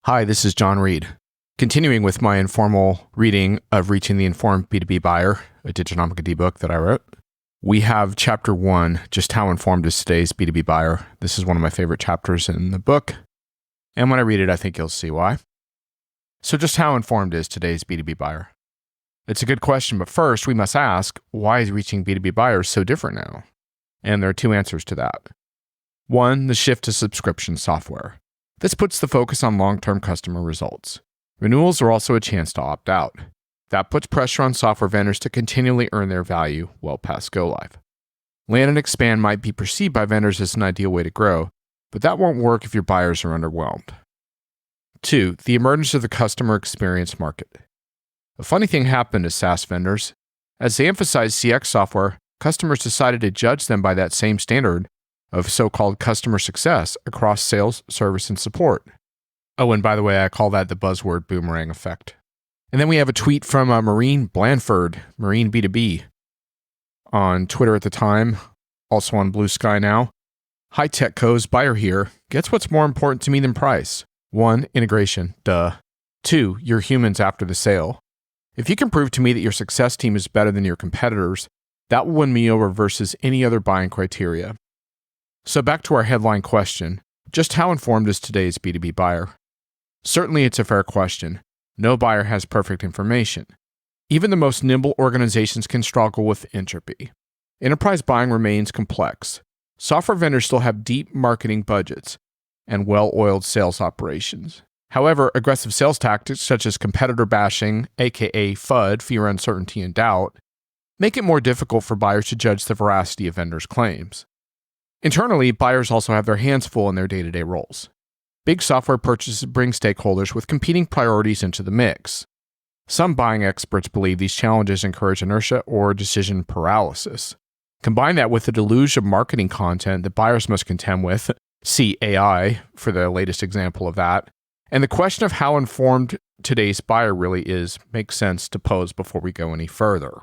Hi, this is John Reed. Continuing with my informal reading of Reaching the Informed B2B Buyer, a diginomica ebook that I wrote, we have chapter 1, just how informed is today's B2B buyer. This is one of my favorite chapters in the book, and when I read it, I think you'll see why. So just how informed is today's B2B buyer? It's a good question, but first we must ask, why is reaching B2B buyers so different now? And there are two answers to that. One, the shift to subscription software. This puts the focus on long-term customer results. Renewals are also a chance to opt out. That puts pressure on software vendors to continually earn their value well past go-live. Land and expand might be perceived by vendors as an ideal way to grow, but that won't work if your buyers are underwhelmed. 2, the emergence of the customer experience market. A funny thing happened to SaaS vendors. As they emphasized CX software, customers decided to judge them by that same standard of so-called customer success across sales, service, and support. Oh, and by the way, I call that the buzzword boomerang effect. And then we have a tweet from Maureen Blanford, Marine B2B, on Twitter at the time, also on Blue Sky now. Hi TechCo's buyer here. Guess what's more important to me than price? 1, integration, duh. 2, your humans after the sale. If you can prove to me that your success team is better than your competitors, that will win me over versus any other buying criteria. So back to our headline question, just how informed is today's B2B buyer? Certainly it's a fair question. No buyer has perfect information. Even the most nimble organizations can struggle with entropy. Enterprise buying remains complex. Software vendors still have deep marketing budgets and well-oiled sales operations. However, aggressive sales tactics such as competitor bashing, aka FUD, fear, uncertainty, and doubt, make it more difficult for buyers to judge the veracity of vendors' claims. Internally, buyers also have their hands full in their day-to-day roles. Big software purchases bring stakeholders with competing priorities into the mix. Some buying experts believe these challenges encourage inertia or decision paralysis. Combine that with the deluge of marketing content that buyers must contend with, see AI for the latest example of that, and the question of how informed today's buyer really is makes sense to pose before we go any further.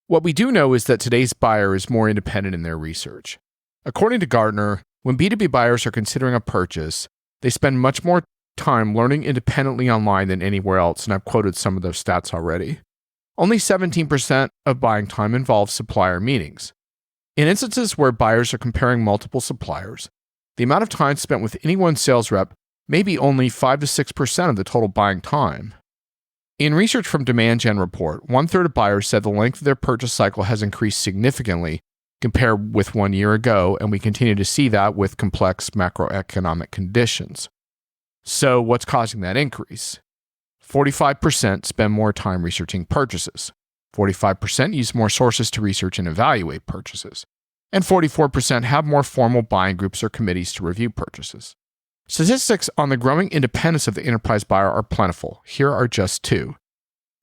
What we do know is that today's buyer is more independent in their research. According to Gartner, when B2B buyers are considering a purchase, they spend much more time learning independently online than anywhere else, and I've quoted some of those stats already. Only 17% of buying time involves supplier meetings. In instances where buyers are comparing multiple suppliers, the amount of time spent with any one sales rep may be only 5 to 6% of the total buying time. In research from Demand Gen Report, 1/3 of buyers said the length of their purchase cycle has increased significantly compared with 1 year ago, and we continue to see that with complex macroeconomic conditions. So what's causing that increase? 45% spend more time researching purchases. 45% use more sources to research and evaluate purchases. And 44% have more formal buying groups or committees to review purchases. Statistics on the growing independence of the enterprise buyer are plentiful. Here are just 2.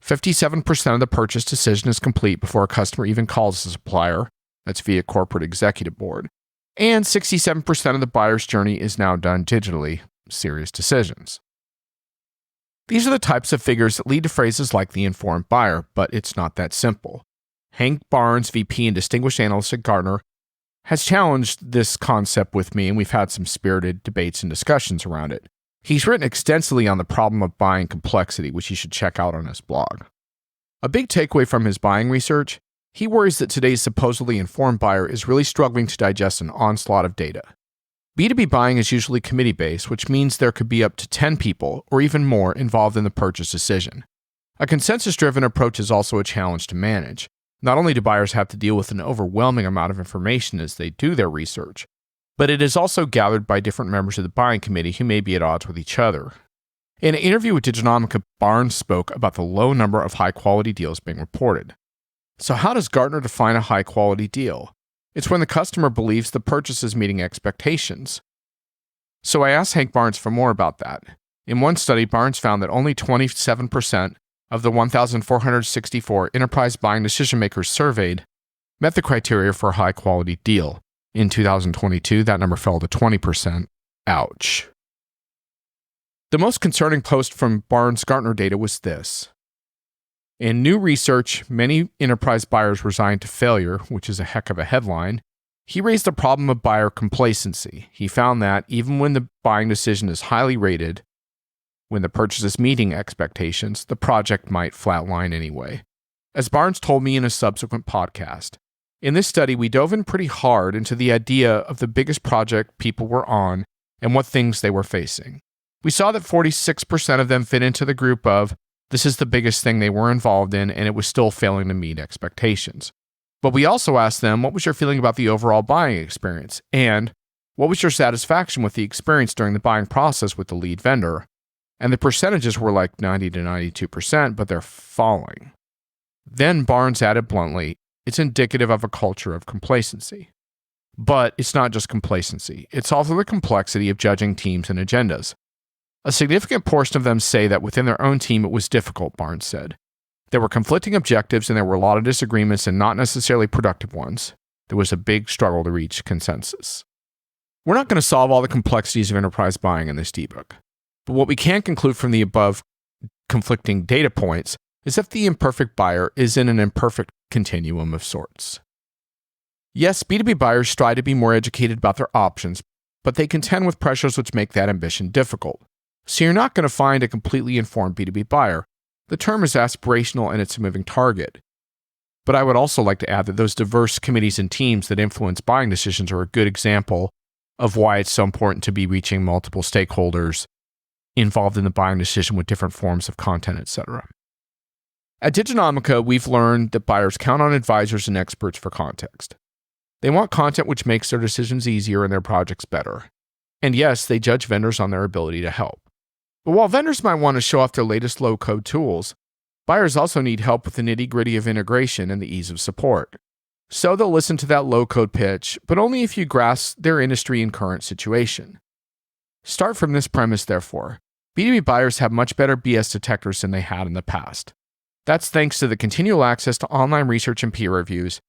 57% of the purchase decision is complete before a customer even calls the supplier. That's via corporate executive board. And 67% of the buyer's journey is now done digitally. Serious decisions. These are the types of figures that lead to phrases like the informed buyer, but it's not that simple. Hank Barnes, VP and distinguished analyst at Gartner, has challenged this concept with me, and we've had some spirited debates and discussions around it. He's written extensively on the problem of buying complexity, which you should check out on his blog. A big takeaway from his buying research, he worries that today's supposedly informed buyer is really struggling to digest an onslaught of data. B2B buying is usually committee-based, which means there could be up to 10 people or even more involved in the purchase decision. A consensus-driven approach is also a challenge to manage. Not only do buyers have to deal with an overwhelming amount of information as they do their research, but it is also gathered by different members of the buying committee who may be at odds with each other. In an interview with Diginomica, Barnes spoke about the low number of high-quality deals being reported. So how does Gartner define a high-quality deal? It's when the customer believes the purchase is meeting expectations. So I asked Hank Barnes for more about that. In one study, Barnes found that only 27% of the 1,464 enterprise buying decision makers surveyed met the criteria for a high-quality deal. In 2022, that number fell to 20%. Ouch. The most concerning post from Barnes Gartner data was this. In new research, many enterprise buyers resigned to failure, which is a heck of a headline. He raised the problem of buyer complacency. He found that even when the buying decision is highly rated, When the purchase is meeting expectations, the project might flatline anyway. As Barnes told me in a subsequent podcast, in this study, we dove in pretty hard into the idea of the biggest project people were on and what things they were facing. We saw that 46% of them fit into the group of, this is the biggest thing they were involved in, and it was still failing to meet expectations. But we also asked them, what was your feeling about the overall buying experience? And what was your satisfaction with the experience during the buying process with the lead vendor? And the percentages were like 90 to 92%, but they're falling. Then Barnes added bluntly, it's indicative of a culture of complacency. But it's not just complacency. It's also the complexity of judging teams and agendas. A significant portion of them say that within their own team it was difficult, Barnes said. There were conflicting objectives and there were a lot of disagreements and not necessarily productive ones. There was a big struggle to reach consensus. We're not going to solve all the complexities of enterprise buying in this ebook. But what we can conclude from the above conflicting data points is that the imperfect buyer is in an imperfect continuum of sorts. Yes, B2B buyers strive to be more educated about their options, but they contend with pressures which make that ambition difficult. So you're not going to find a completely informed B2B buyer. The term is aspirational and it's a moving target. But I would also like to add that those diverse committees and teams that influence buying decisions are a good example of why it's so important to be reaching multiple stakeholders involved in the buying decision with different forms of content, etc. At Diginomica, we've learned that buyers count on advisors and experts for context. They want content which makes their decisions easier and their projects better. And yes, they judge vendors on their ability to help. But while vendors might want to show off their latest low-code tools, buyers also need help with the nitty-gritty of integration and the ease of support. So they'll listen to that low-code pitch, but only if you grasp their industry and current situation. Start from this premise, therefore. B2B buyers have much better BS detectors than they had in the past. That's thanks to the continual access to online research and peer reviews,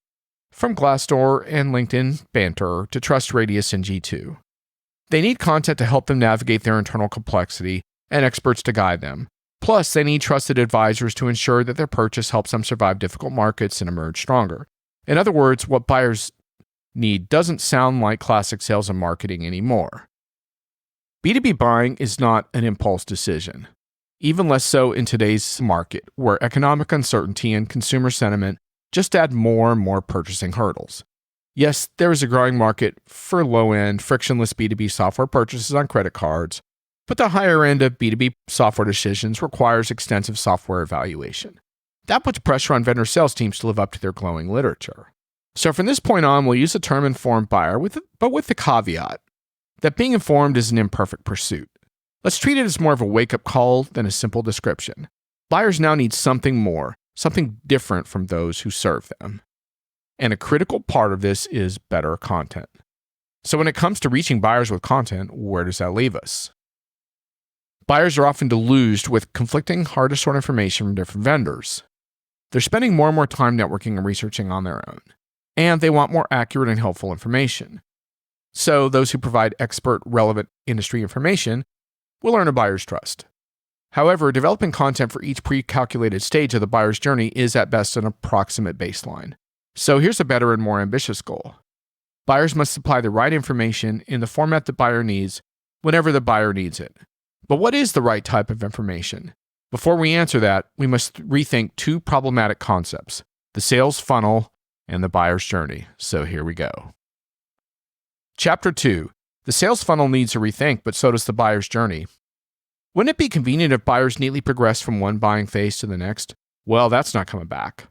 from Glassdoor and LinkedIn Banter to TrustRadius and G2. They need content to help them navigate their internal complexity and experts to guide them. Plus, they need trusted advisors to ensure that their purchase helps them survive difficult markets and emerge stronger. In other words, what buyers need doesn't sound like classic sales and marketing anymore. B2B buying is not an impulse decision, even less so in today's market, where economic uncertainty and consumer sentiment just add more and more purchasing hurdles. Yes, there is a growing market for low-end, frictionless B2B software purchases on credit cards, but the higher end of B2B software decisions requires extensive software evaluation. That puts pressure on vendor sales teams to live up to their glowing literature. So from this point on, we'll use the term informed buyer, but with the caveat that being informed is an imperfect pursuit. Let's treat it as more of a wake-up call than a simple description. Buyers now need something more, something different from those who serve them. And a critical part of this is better content. So when it comes to reaching buyers with content, where does that leave us? Buyers are often deluged with conflicting, hard-to-sort information from different vendors. They're spending more and more time networking and researching on their own. And they want more accurate and helpful information. So those who provide expert, relevant industry information will earn a buyer's trust. However, developing content for each pre-calculated stage of the buyer's journey is at best an approximate baseline. So here's a better and more ambitious goal. Buyers must supply the right information in the format the buyer needs whenever the buyer needs it. But what is the right type of information? Before we answer that, we must rethink two problematic concepts, the sales funnel and the buyer's journey. So here we go. Chapter 2. The sales funnel needs a rethink, but so does the buyer's journey. Wouldn't it be convenient if buyers neatly progress from one buying phase to the next? Well, that's not coming back.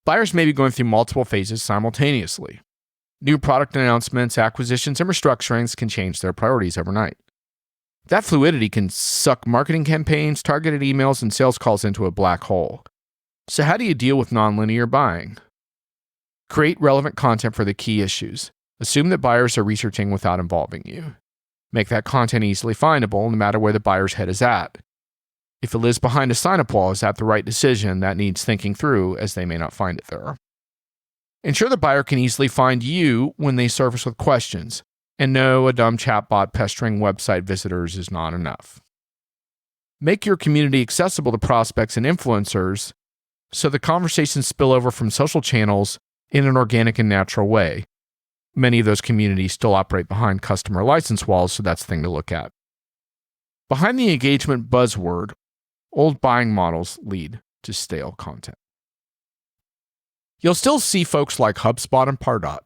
Buyers may be going through multiple phases simultaneously. New product announcements, acquisitions, and restructurings can change their priorities overnight. That fluidity can suck marketing campaigns, targeted emails, and sales calls into a black hole. So how do you deal with nonlinear buying? Create relevant content for the key issues. Assume that buyers are researching without involving you. Make that content easily findable no matter where the buyer's head is at. If it lives behind a sign-up wall, is that the right decision that needs thinking through, as they may not find it there? Ensure the buyer can easily find you when they surface with questions. And no, a dumb chatbot pestering website visitors is not enough. Make your community accessible to prospects and influencers so the conversations spill over from social channels in an organic and natural way. Many of those communities still operate behind customer license walls, so that's the thing to look at. Behind the engagement buzzword, old buying models lead to stale content. You'll still see folks like HubSpot and Pardot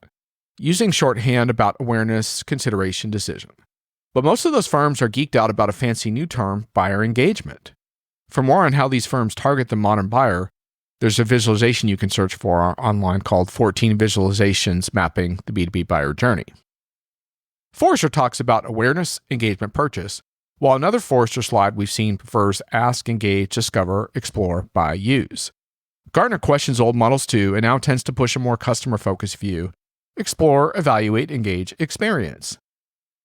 using shorthand about awareness, consideration, decision. But most of those firms are geeked out about a fancy new term, buyer engagement. For more on how these firms target the modern buyer, there's a visualization you can search for online called 14 Visualizations Mapping the B2B Buyer Journey. Forrester talks about awareness, engagement, purchase, while another Forrester slide we've seen prefers ask, engage, discover, explore, buy, use. Gartner questions old models too and now tends to push a more customer-focused view, explore, evaluate, engage, experience.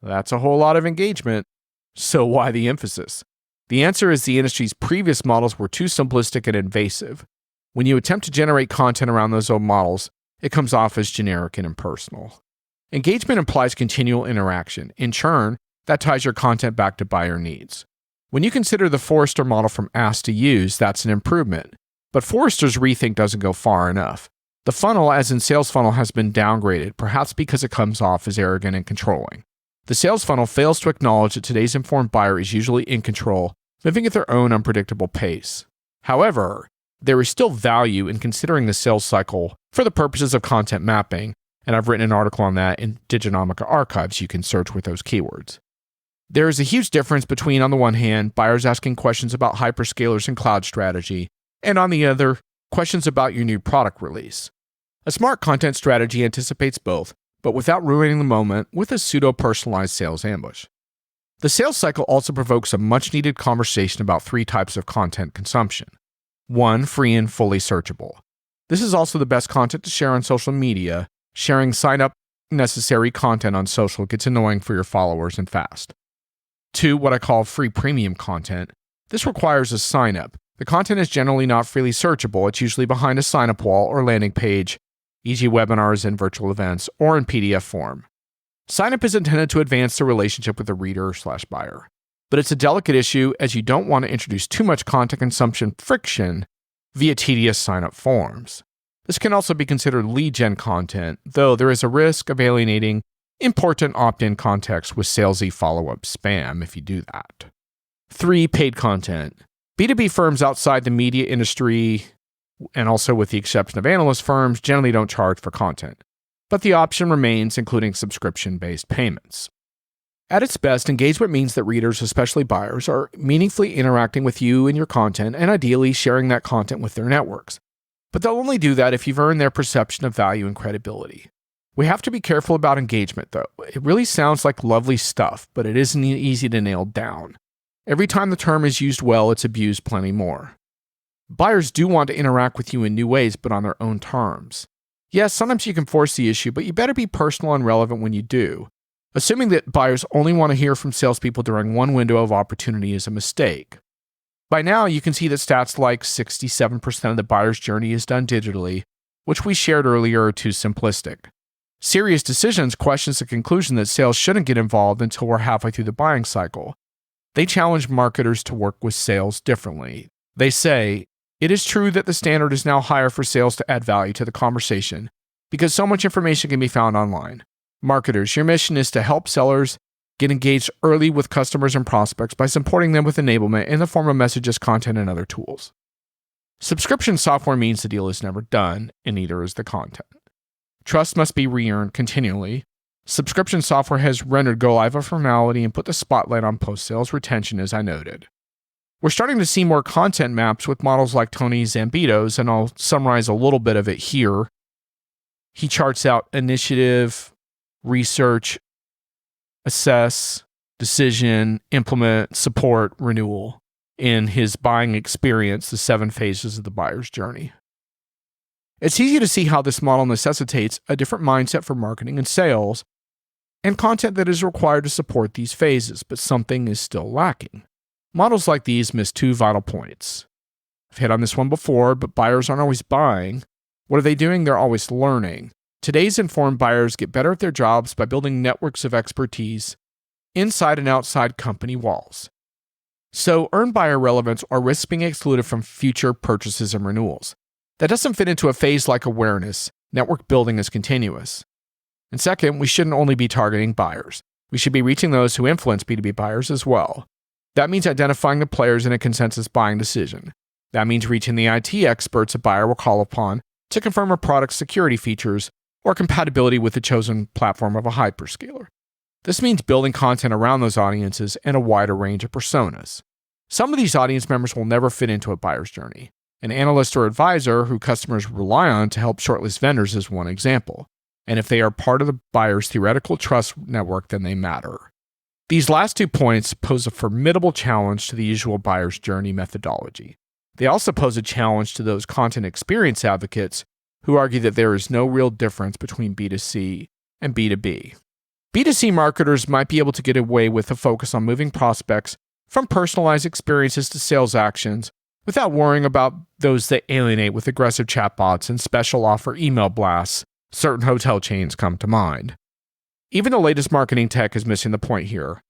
That's a whole lot of engagement. So why the emphasis? The answer is the industry's previous models were too simplistic and invasive. When you attempt to generate content around those old models, it comes off as generic and impersonal. Engagement implies continual interaction. In turn, that ties your content back to buyer needs. When you consider the Forrester model from ask to use, that's an improvement. But Forrester's rethink doesn't go far enough. The funnel, as in sales funnel, has been downgraded, perhaps because it comes off as arrogant and controlling. The sales funnel fails to acknowledge that today's informed buyer is usually in control, moving at their own unpredictable pace. However, there is still value in considering the sales cycle for the purposes of content mapping, and I've written an article on that in Diginomica archives you can search with those keywords. There is a huge difference between, on the one hand, buyers asking questions about hyperscalers and cloud strategy, and on the other, questions about your new product release. A smart content strategy anticipates both, but without ruining the moment with a pseudo-personalized sales ambush. The sales cycle also provokes a much-needed conversation about 3 types of content consumption. 1, free and fully searchable. This is also the best content to share on social media. Sharing sign-up necessary content on social gets annoying for your followers and fast. 2, what I call free premium content. This requires a sign-up. The content is generally not freely searchable. It's usually behind a sign-up wall or landing page, e.g. webinars and virtual events, or in PDF form. Sign-up is intended to advance the relationship with the reader/buyer. But it's a delicate issue as you don't want to introduce too much content consumption friction via tedious sign-up forms. This can also be considered lead gen content, though there is a risk of alienating important opt-in context with salesy follow-up spam if you do that. 3, paid content. B2B firms outside the media industry, and also with the exception of analyst firms, generally don't charge for content. But the option remains, including subscription-based payments. At its best, engagement means that readers, especially buyers, are meaningfully interacting with you and your content and ideally sharing that content with their networks. But they'll only do that if you've earned their perception of value and credibility. We have to be careful about engagement, though. It really sounds like lovely stuff, but it isn't easy to nail down. Every time the term is used well, it's abused plenty more. Buyers do want to interact with you in new ways, but on their own terms. Yes, sometimes you can force the issue, but you better be personal and relevant when you do. Assuming that buyers only want to hear from salespeople during one window of opportunity is a mistake. By now, you can see that stats like 67% of the buyer's journey is done digitally, which we shared earlier, are too simplistic. Serious Decisions questions the conclusion that sales shouldn't get involved until we're halfway through the buying cycle. They challenge marketers to work with sales differently. They say, it is true that the standard is now higher for sales to add value to the conversation because so much information can be found online. Marketers, your mission is to help sellers get engaged early with customers and prospects by supporting them with enablement in the form of messages, content, and other tools. Subscription software means the deal is never done, and neither is the content. Trust must be re-earned continually. Subscription software has rendered go-live a formality and put the spotlight on post-sales retention, as I noted. We're starting to see more content maps with models like Tony Zambito's, and I'll summarize a little bit of it here. He charts out initiative, research, assess, decision, implement, support, renewal in his buying experience, the 7 phases of the buyer's journey. It's easy to see how this model necessitates a different mindset for marketing and sales and content that is required to support these phases, but something is still lacking. Models like these miss 2 vital points. I've hit on this one before, but buyers aren't always buying. What are they doing? They're always learning. Today's informed buyers get better at their jobs by building networks of expertise inside and outside company walls. So earned buyer relevance or risks being excluded from future purchases and renewals. That doesn't fit into a phase like awareness. Network building is continuous. And second, we shouldn't only be targeting buyers. We should be reaching those who influence B2B buyers as well. That means identifying the players in a consensus buying decision. That means reaching the IT experts a buyer will call upon to confirm a product's security features or compatibility with the chosen platform of a hyperscaler. This means building content around those audiences and a wider range of personas. Some of these audience members will never fit into a buyer's journey. An analyst or advisor who customers rely on to help shortlist vendors is one example. And if they are part of the buyer's theoretical trust network, then they matter. These last 2 points pose a formidable challenge to the usual buyer's journey methodology. They also pose a challenge to those content experience advocates who argue that there is no real difference between B2C and B2B. B2C marketers might be able to get away with a focus on moving prospects from personalized experiences to sales actions without worrying about those that alienate with aggressive chatbots and special offer email blasts. Certain hotel chains come to mind. Even the latest marketing tech is missing the point here.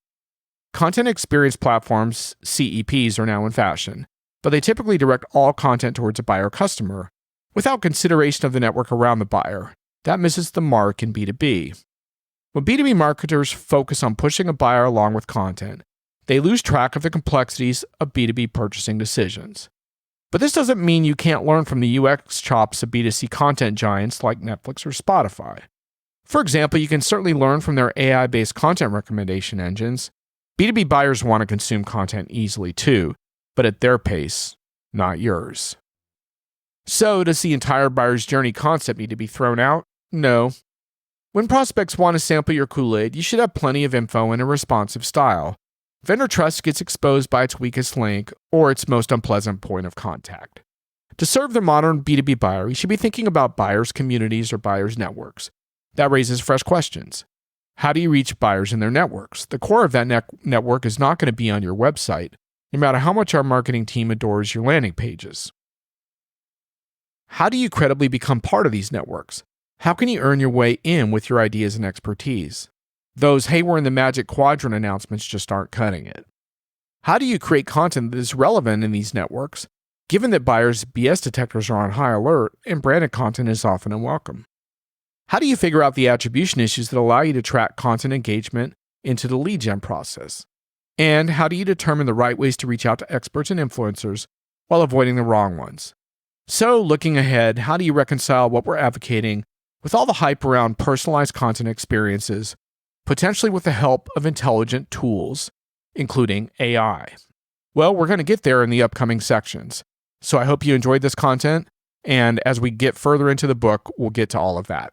Content experience platforms, CEPs, are now in fashion, but they typically direct all content towards a buyer customer without consideration of the network around the buyer. That misses the mark in B2B. When B2B marketers focus on pushing a buyer along with content, they lose track of the complexities of B2B purchasing decisions. But this doesn't mean you can't learn from the UX chops of B2C content giants like Netflix or Spotify. For example, you can certainly learn from their AI-based content recommendation engines. B2B buyers want to consume content easily too, but at their pace, not yours. So, does the entire buyer's journey concept need to be thrown out? No. When prospects want to sample your Kool-Aid, you should have plenty of info in a responsive style. Vendor trust gets exposed by its weakest link or its most unpleasant point of contact. To serve the modern B2B buyer, you should be thinking about buyers' communities or buyers' networks. That raises fresh questions. How do you reach buyers in their networks? The core of that network is not going to be on your website, no matter how much our marketing team adores your landing pages. How do you credibly become part of these networks? How can you earn your way in with your ideas and expertise? Those "hey, we're in the magic quadrant" announcements just aren't cutting it. How do you create content that is relevant in these networks, given that buyers' BS detectors are on high alert and branded content is often unwelcome? How do you figure out the attribution issues that allow you to track content engagement into the lead gen process? And how do you determine the right ways to reach out to experts and influencers while avoiding the wrong ones? So, looking ahead, how do you reconcile what we're advocating with all the hype around personalized content experiences, potentially with the help of intelligent tools, including AI? Well, we're going to get there in the upcoming sections. So I hope you enjoyed this content, and as we get further into the book, we'll get to all of that.